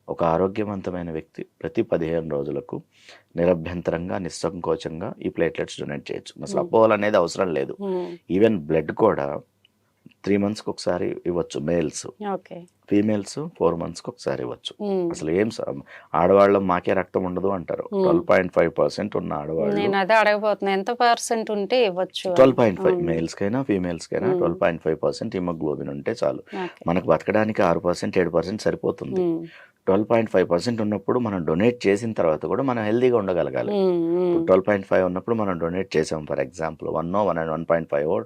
ఒక ఆరోగ్యవంతమైన వ్యక్తి ప్రతి 15 రోజులకు నిరభ్యంతరంగా, నిస్సంకోచంగా ఈ ప్లేట్లెట్స్ డొనేట్ చేయొచ్చు. అసలు అపోహలనేది అవసరం లేదు. ఈవెన్ బ్లడ్ కూడా 3 మంత్స్‌కి ఒకసారి ఇవ్వచ్చు మేల్స్. ఓకే. ఫీమేల్స్ 4 మంత్స్‌కి ఒకసారి ఇవ్వచ్చు. అసలు ఆడవాళ్ళం మాకే రక్తం ఉండదు అంటారు. 12.5% ఉన్న ఆడవాళ్ళు నేను అదే అడగబోతున్నా, ఎంత పర్సెంట్ ఉంటే ఇవ్వచ్చు? 12.5 మేల్స్‌కైనా, ఫీమేల్స్‌కైనా 12.5% హిమోగ్లోబిన్ ఉంటే చాలు. మనకు బతకడానికి 6%, 7% సరిపోతుంది. 12.5% ఉన్నప్పుడు మనం డొనేట్ చేసిన తర్వాత కూడా మనం హెల్తీగా ఉండగలగాలి. ఇప్పుడు 12.5 ఉన్నప్పుడు మనం డొనేట్ చేసాం ఫర్ ఎగ్జాంపుల్ 1.5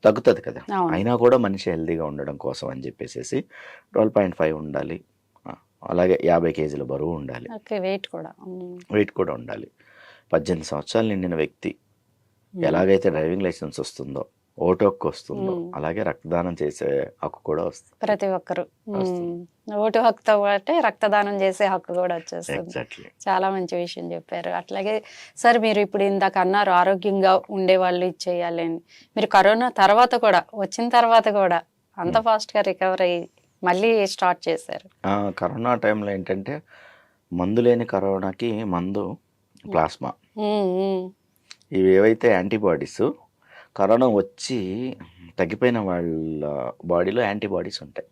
తగ్గుతుంది కదా. అయినా కూడా మనిషి హెల్తీగా ఉండడం కోసం అని చెప్పేసి 12.5 ఉండాలి. అలాగే 50 కేజీల బరువు ఉండాలి. వెయిట్ కూడా ఉండాలి. 18 సంవత్సరాలు నిండిన వ్యక్తి ఎలాగైతే డ్రైవింగ్ లైసెన్స్ వస్తుందో, ఓటు హక్కు వస్తుందో, అలాగే రక్తదానం చేసే హక్కు కూడా వస్తుంది. ప్రతి ఒక్కరు ఓటు హక్కుతో పాటు రక్తదానం చేసే హక్కు కూడా వచ్చేస్తుంది. చాలా మంచి విషయం చెప్పారు. అట్లాగే సార్, మీరు ఇప్పుడు ఇందాక అన్నారు ఆరోగ్యంగా ఉండే వాళ్ళు ఇచ్చేయాలి అని. మీరు కరోనా తర్వాత కూడా, వచ్చిన తర్వాత కూడా అంత ఫాస్ట్ గా రికవర్ అయ్యి మళ్ళీ స్టార్ట్ చేశారు. కరోనా టైంలో ఏంటంటే మందు లేని కరోనాకి మందు ప్లాస్మా. ఇవి ఏవైతే యాంటీబాడీస్, కరోనా వచ్చి తగ్గిపోయిన వాళ్ళ బాడీలో యాంటీబాడీస్ ఉంటాయి.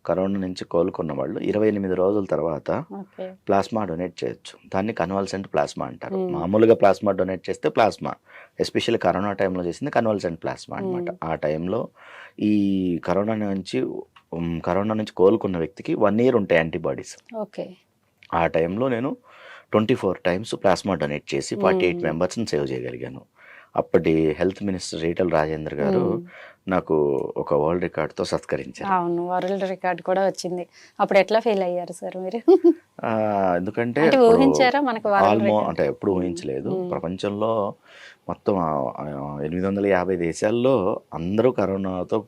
కరోనా నుంచి కోలుకున్న వాళ్ళు 28 రోజుల తర్వాత ప్లాస్మా డొనేట్ చేయొచ్చు. దాన్ని కన్వాల్సెంట్ ప్లాస్మా అంటారు. మామూలుగా ప్లాస్మా డొనేట్ చేస్తే ప్లాస్మా, ఎస్పెషల్లీ కరోనా టైంలో చేసింది కన్వాల్సెంట్ ప్లాస్మా అనమాట. ఆ టైంలో ఈ కరోనా నుంచి కోలుకున్న వ్యక్తికి 1 year ఉంటాయి యాంటీబాడీస్. ఆ టైంలో నేను 24 times ప్లాస్మా డొనేట్ చేసి 48 మెంబర్స్ని సేవ్ చేయగలిగాను. అప్పటి హెల్త్ మినిస్టర్ ఈటల రాజేందర్ గారు నాకు ఒక వరల్డ్ రికార్డ్తో సత్కరించారు. అవును, వరల్డ్ రికార్డ్ కూడా వచ్చింది. అప్పుడు ఎట్లా ఫీల్ అయ్యారు సార్ మీరు? ఎందుకంటే ఊహించారా మనకు? అంటే ఎప్పుడు ఊహించలేదు. ప్రపంచంలో మొత్తం 850 దేశాల్లో అందరూ కరోనాతో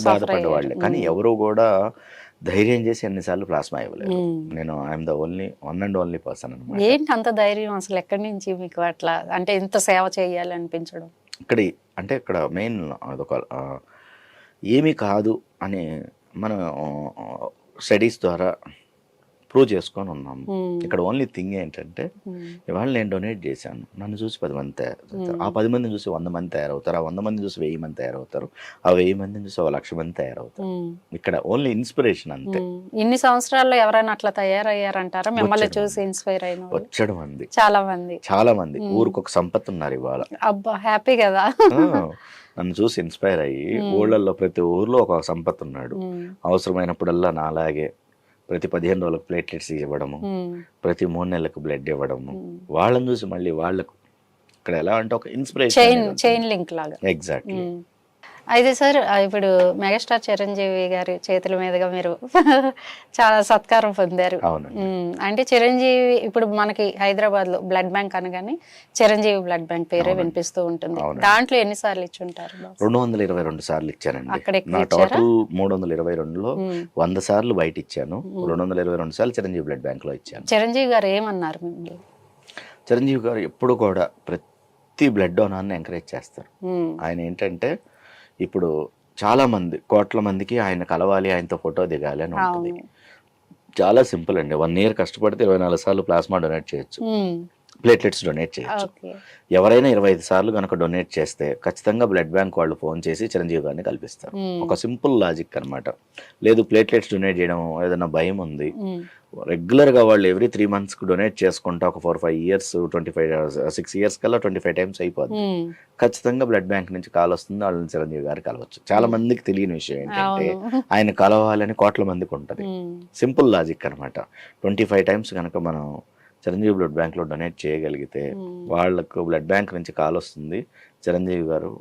బాధపడ్డ వాళ్ళే, కానీ ఎవరు కూడా ధైర్యం చేసి ఎన్నిసార్లు ప్లాస్మా ఇవ్వలేదు. నేను I'm the one and only person అనమాట. ఏంటి అంత ధైర్యం అసలు ఎక్కడి నుంచి మీకు అట్లా, అంటే ఇంత సేవ చేయాలి అనిపించడం? ఇక్కడ మెయిన్ అదొక ఏమీ కాదు అని మనం స్టడీస్ ద్వారా ప్రూవ్ చేసుకొని ఉన్నాము. ఇక్కడ ఓన్లీ థింగ్ ఏంటంటే, ఇవాళ నేను డొనేట్ చేశాను, నన్ను చూసి 10 మంది తయారవుతారు. ఆ 10 మందిని చూసి 100 మంది తయారవుతారు. ఆ 100 మంది చూసి 1000 మంది తయారవుతారు. ఆ 1000 మందిని చూసి 1,00,000 మంది తయారవుతారు. ఇక్కడ ఓన్లీ ఇన్స్పిరేషన్ అంతే. ఇన్ని సంవత్సరాల్లో ఎవరైనా అట్లా తయారయ్యారంటారా మిమ్మల్ని చూసి ఇన్స్పైర్ అయిన? వచ్చాడు మంది, చాలా మంది. ఊరికి ఒక సంపత్ ఉన్నారు ఇవాళ. అబ్బా, హ్యాపీ కదా. నన్ను చూసి ఇన్స్పైర్ అయ్యి ఊళ్ళల్లో ప్రతి ఊర్లో ఒక సంపత్ ఉన్నాడు. అవసరమైనప్పుడల్లా నాలాగే ప్రతి 15 రోజులకు ప్లేట్లెట్స్ ఇవ్వడము, ప్రతి 3 నెలలకు బ్లడ్ ఇవ్వడము, వాళ్ళని చూసి మళ్ళీ వాళ్ళకు ఇక్కడ ఎలా అంటే ఒక ఇన్స్పిరేషన్, చైన్ లింక్ లాగా. ఎగ్జాక్ట్లీ. అయితే సార్, ఇప్పుడు మెగాస్టార్ చిరంజీవి గారి చేతుల మీదుగా మీరు చాలా సత్కారం పొందారు. అంటే చిరంజీవి ఇప్పుడు మనకి హైదరాబాద్ లో బ్లడ్ బ్యాంక్ అనగానే చిరంజీవి బ్లడ్ బ్యాంక్ పేరే వినిపిస్తూ ఉంటుంది. దాంట్లో ఎన్నిసార్లు ఇచ్చుంటారు? 222 సార్లు ఇచ్చానండి. నా టోటల్ 322లో 100 సార్లు బయట ఇచ్చాను. 222 సార్లు చిరంజీవి బ్లడ్ బ్యాంక్ లో ఇచ్చాను. చిరంజీవి గారు ఏమన్నారు మిమ్మల్ని? చిరంజీవి గారు ఎప్పుడు కూడా ప్రతి బ్లడ్ డోనార్ని ఎంకరేజ్ చేస్తారు. ఆయన ఏంటంటే, ఇప్పుడు చాలా మంది, కోట్ల మందికి ఆయన కలవాలి, ఆయనతో ఫోటో దిగాలి అని ఉంటుంది. చాలా సింపుల్ అండి. 1 year కష్టపడితే 24 సార్లు ప్లాస్మా డొనేట్ చేయొచ్చు, ప్లేట్లెట్స్ డొనేట్ చేయొచ్చు. ఎవరైనా 25 సార్లు కనుక డొనేట్ చేస్తే ఖచ్చితంగా బ్లడ్ బ్యాంక్ వాళ్ళు ఫోన్ చేసి చిరంజీవి గారిని కల్పిస్తారు. ఒక సింపుల్ లాజిక్ అనమాట. లేదు ప్లేట్లెట్స్ డొనేట్ చేయడం ఏదైనా భయం ఉంది, రెగ్యులర్గా వాళ్ళు ఎవ్రీ 3 months డొనేట్ చేసుకుంటా ఒక 4-5 years 6 years కల్లా 25 times అయిపోతుంది. ఖచ్చితంగా బ్లడ్ బ్యాంక్ నుంచి కాల్ వస్తుంది, వాళ్ళని చిరంజీవి గారు కలవచ్చు. చాలా మందికి తెలియని విషయం ఏంటంటే, ఆయన కలవాలని కోట్ల మందికి ఉంటుంది. సింపుల్ లాజిక్ అనమాట. 25 times కనుక మనం చిరంజీవి బ్లడ్ బ్యాంక్లో డొనేట్ చేయగలిగితే వాళ్ళకు బ్లడ్ బ్యాంక్ నుంచి కాల్ వస్తుంది, చిరంజీవి గారు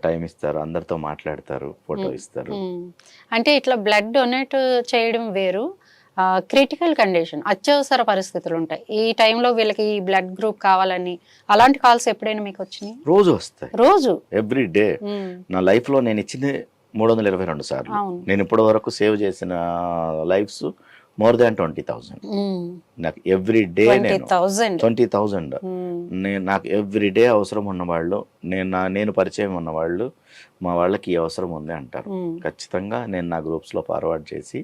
టైం ఇస్తారు, అందరితో మాట్లాడతారు, ఫోటో ఇస్తారు. అంటే ఇట్లా బ్లడ్ డొనేట్ చేయడం వేరు, క్రిటికల్ కండిషన్, అత్యవసర పరిస్థితులు ఉంటాయి. ఈ టైంలో వీళ్ళకి ఈ బ్లడ్ గ్రూప్ కావాలని అలాంటి కాల్స్ ఎప్పుడైనా మీకు వచ్చినాయి? రోజు వస్తాయి, రోజు, ఎవ్రీ డే. నా లైఫ్లో నేను ఇచ్చింది 322 సార్లు. నేను ఇప్పటి వరకు సేవ్ చేసిన లైఫ్స్ more than 20,000. నాకు ఎవ్రీ డే 20,000 నాకు ఎవ్రీ డే అవసరం ఉన్నవాళ్ళు, నేను పరిచయం ఉన్నవాళ్ళు మా వాళ్ళకి ఈ అవసరం ఉంది అంటారు. ఖచ్చితంగా నేను నా గ్రూప్స్లో ఫార్వర్డ్ చేసి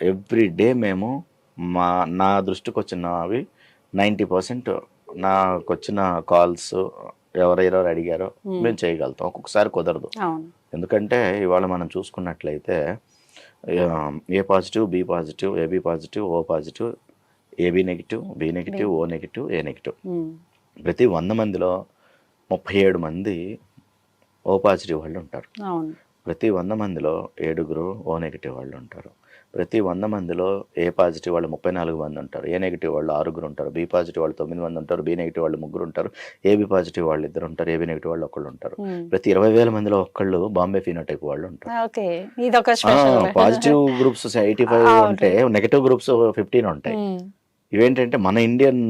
ఎవ్రీ డే మేము నా దృష్టికి వచ్చినవి 90% నాకు వచ్చిన కాల్స్ ఎవరెవరు అడిగారో మేము చేయగలుగుతాం. ఒక్కొక్కసారి కుదరదు, ఎందుకంటే ఇవాళ మనం చూసుకున్నట్లయితే A positive, B positive, AB positive, O positive, AB negative, B negative, O negative, A negative. ప్రతి 100 మందిలో 37 మంది ఓ పాజిటివ్ వాళ్ళు ఉంటారు. ప్రతి 100 మందిలో 7 ఓ నెగిటివ్ వాళ్ళు ఉంటారు. ప్రతి 100 మందిలో ఏ పాజిటివ్ వాళ్ళు 34 మంది ఉంటారు. ఏ నెగిటివ్ వాళ్ళు 6 ఉంటారు. బి పాజిటివ్ వాళ్ళు 9 మంది ఉంటారు. బి నెగిటివ్ వాళ్ళు 3 ఉంటారు. ఏబి పాజిటివ్ వాళ్ళు 2 ఉంటారు. ఏబి నెగిటివ్ వాళ్ళు 1 ఉంటారు. ప్రతి 20,000 మందిలో ఒక్కళ్ళు బాంబే ఫినోటైప్ వాళ్ళు ఉంటారు. పాజిటివ్ గ్రూప్స్ 85 ఉంటే నెగిటివ్ గ్రూప్స్ 15 ఉంటాయి. ఇవేంటంటే మన ఇండియన్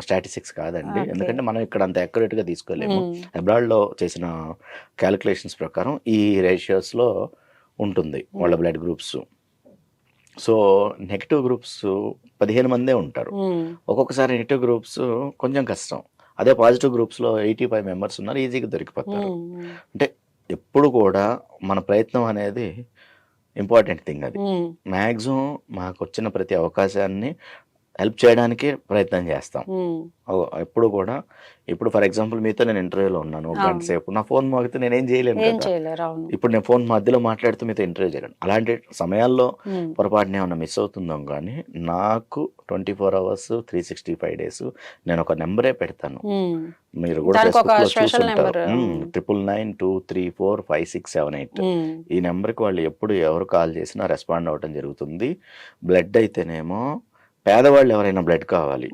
స్టాటిస్టిక్స్ కాదండి, ఎందుకంటే మనం ఇక్కడ అంత అక్యురేట్గా తీసుకోలేము. అబ్రాడ్లో చేసిన క్యాలిక్యులేషన్స్ ప్రకారం ఈ రేషియోస్లో ఉంటుంది వాళ్ళ blood groups. So negative groups 15 మందే ఉంటారు. ఒక్కొక్కసారి నెగిటివ్ గ్రూప్స్ కొంచెం కష్టం. అదే పాజిటివ్ గ్రూప్స్లో 85 మెంబర్స్ ఉన్నారు, ఈజీగా దొరికిపోతారు. అంటే ఎప్పుడు కూడా మన ప్రయత్నం అనేది ఇంపార్టెంట్ థింగ్. అది మ్యాక్సిమం మాకు వచ్చిన ప్రతి అవకాశాన్ని హెల్ప్ చేయడానికి ప్రయత్నం చేస్తాం ఎప్పుడు కూడా. ఇప్పుడు ఫర్ ఎగ్జాంపుల్ మీతో నేను ఇంటర్వ్యూలో ఉన్నాను, ఒక గంట సేపు నా ఫోన్ మోగితే నేనేం చేయలేను కదా. ఇప్పుడు నేను ఫోన్ మధ్యలో మాట్లాడుతూ మీతో ఇంటర్వ్యూ చేయలేను. అలాంటి సమయాల్లో పొరపాటున ఏమన్నా మిస్ అవుతుందో కానీ నాకు 24 hours 365 days నేను ఒక నెంబరే పెడతాను. మీరు కూడా చూసుంటారు, 9992345678. ఈ నెంబర్కి వాళ్ళు ఎప్పుడు ఎవరు కాల్ చేసినా రెస్పాండ్ అవ్వడం జరుగుతుంది. బ్లడ్ అయితేనేమో పేదవాళ్ళు ఎవరైనా బ్లడ్ కావాలి,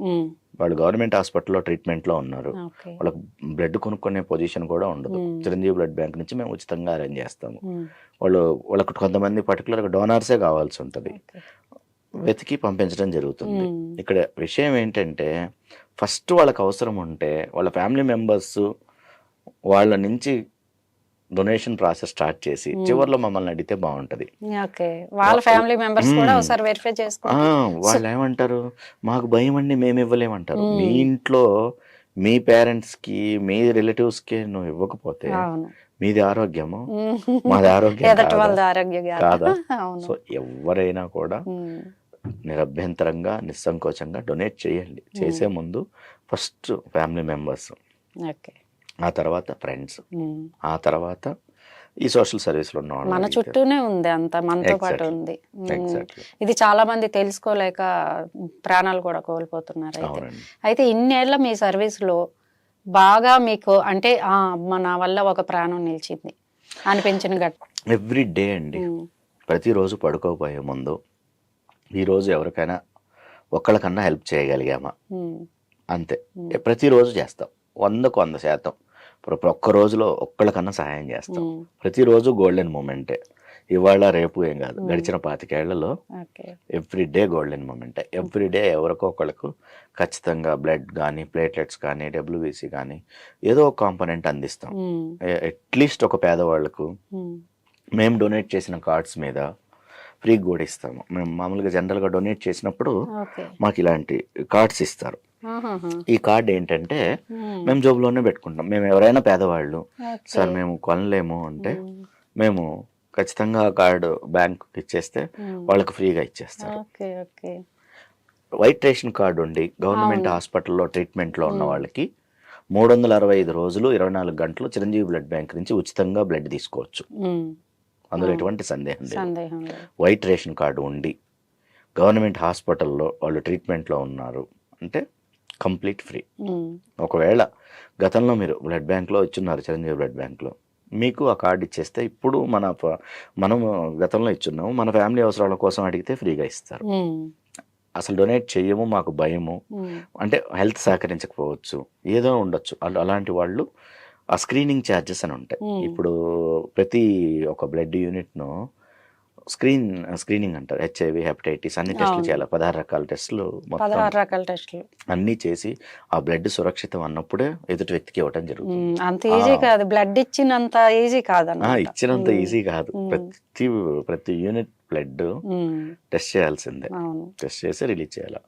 వాళ్ళు గవర్నమెంట్ హాస్పిటల్లో ట్రీట్మెంట్లో ఉన్నారు, వాళ్ళకి బ్లడ్ కొనుక్కునే పొజిషన్ కూడా ఉండదు. చిరంజీవి బ్లడ్ బ్యాంక్ నుంచి మేము ఉచితంగా అరేంజ్ చేస్తాము. వాళ్ళకు కొంతమంది పర్టికులర్గా డోనార్సే కావాల్సి ఉంటుంది, వెతికి పంపించడం జరుగుతుంది. ఇక్కడ విషయం ఏంటంటే ఫస్ట్ వాళ్ళకి అవసరం ఉంటే వాళ్ళ ఫ్యామిలీ మెంబర్స్ వాళ్ళ నుంచి డొనేషన్ ప్రాసెస్ స్టార్ట్ చేసి చివరిలో మమ్మల్ని అడిగితే బాగుంటది. వాళ్ళు ఏమంటారు, మాకు భయం అండి మేము ఇవ్వలేమంటారు. మీ ఇంట్లో మీ పేరెంట్స్ కి మీ రిలేటివ్స్ కి నువ్వు ఇవ్వకపోతే మీది ఆరోగ్యము మాది ఆరోగ్యం కాదా? సో ఎవరైనా కూడా నిరభ్యంతరంగా నిస్సంకోచంగా డొనేట్ చేయండి. చేసే ముందు ఫస్ట్ ఫ్యామిలీ మెంబర్స్, ఆ తర్వాత ఫ్రెండ్స్, ఆ తర్వాత ఈ సోషల్ సర్వీస్ లో ఉన్న వాళ్ళు. మన చుట్టూనే ఉంది, అంత మనతో పాటు ఉంది. ఇది చాలా మంది తెలుసుకోలేక ప్రాణాలు కూడా కోల్పోతున్నారు. అయితే ఇన్నేళ్ల మీ సర్వీస్ లో బాగా మీకు అంటే మన వల్ల ఒక ప్రాణం నిలిచింది అనిపించిన ఘటన? ఎవ్రీ డే అండి, ప్రతిరోజు పడుకోబోయే ముందు ఈరోజు ఎవరికైనా ఒక్కళ్ళకన్నా హెల్ప్ చేయగలిగామా అంతే. ప్రతిరోజు చేస్తాం, 100% ఒక్క రోజులో ఒక్కళ్ళకన్నా సహాయం చేస్తాం. ప్రతిరోజు గోల్డెన్ మూమెంటే, ఇవాళ రేపు ఏం కాదు, గడిచిన 25 ఏళ్లలో ఎవ్రీ డే గోల్డెన్ మూమెంటే. ఎవ్రీ డే ఎవరికో ఒకళ్ళకు ఖచ్చితంగా బ్లడ్ కానీ, ప్లేట్లెట్స్ కానీ, WBC కానీ ఏదో ఒక కాంపోనెంట్ అందిస్తాం. అట్లీస్ట్ ఒక పేదవాళ్లకు మేము డొనేట్ చేసిన కార్డ్స్ మీద ఫ్రీ కూడా ఇస్తాము. మేము మామూలుగా జనరల్గా డొనేట్ చేసినప్పుడు మాకు ఇలాంటి కార్డ్స్ ఇస్తారు. ఈ కార్డ్ ఏంటంటే మేము జోబులోనే పెట్టుకుంటాం. మేము ఎవరైనా పేదవాళ్ళు సార్ మేము కొనలేము అంటే మేము ఖచ్చితంగా ఆ కార్డు బ్యాంక్ ఇచ్చేస్తే వాళ్ళకి ఫ్రీగా ఇచ్చేస్తారు. వైట్ రేషన్ కార్డు ఉండి గవర్నమెంట్ హాస్పిటల్లో ట్రీట్మెంట్లో ఉన్న వాళ్ళకి 365 రోజులు 24 గంటలు చిరంజీవి బ్లడ్ బ్యాంక్ నుంచి ఉచితంగా బ్లడ్ తీసుకోవచ్చు. అందులో ఎటువంటి సందేహం లేదు. వైట్ రేషన్ కార్డు ఉండి గవర్నమెంట్ హాస్పిటల్లో వాళ్ళు ట్రీట్మెంట్లో ఉన్నారు అంటే కంప్లీట్ ఫ్రీ. ఒకవేళ గతంలో మీరు బ్లడ్ బ్యాంక్లో ఇచ్చున్నారు, చిరంజీవి బ్లడ్ బ్యాంక్లో, మీకు ఆ కార్డు ఇచ్చేస్తే ఇప్పుడు మనం గతంలో ఇచ్చున్నాము, మన ఫ్యామిలీ అవసరాల కోసం అడిగితే ఫ్రీగా ఇస్తారు. అసలు డొనేట్ చెయ్యము, మాకు భయము అంటే హెల్త్ సహకరించకపోవచ్చు, ఏదో ఉండొచ్చు, అలాంటి వాళ్ళు ఆ స్క్రీనింగ్ ఛార్జెస్ అని ఉంటాయి. ఇప్పుడు ప్రతి ఒక బ్లడ్ యూనిట్ను స్క్రీనింగ్ అంటారు. HIV, హెపటైటిస్ అన్ని టెస్టులు చేయాలి. 16 రకాల టెస్టులు, 16 రకాల టెస్టులు అన్ని చేసి ఆ బ్లడ్ సురక్షితం అన్నప్పుడే ఎదుటి వ్యక్తికి ఇవ్వటం జరుగుతుంది. అంత ఈజీ కాదు, బ్లడ్ ఇచ్చినంత ఈజీ కాదు, ఇచ్చినంత ఈజీ కాదు. ప్రతి యూనిట్ బ్లడ్ టెస్ట్ చేయాల్సిందే, టెస్ట్ చేసి రిలీజ్ చేయాలి.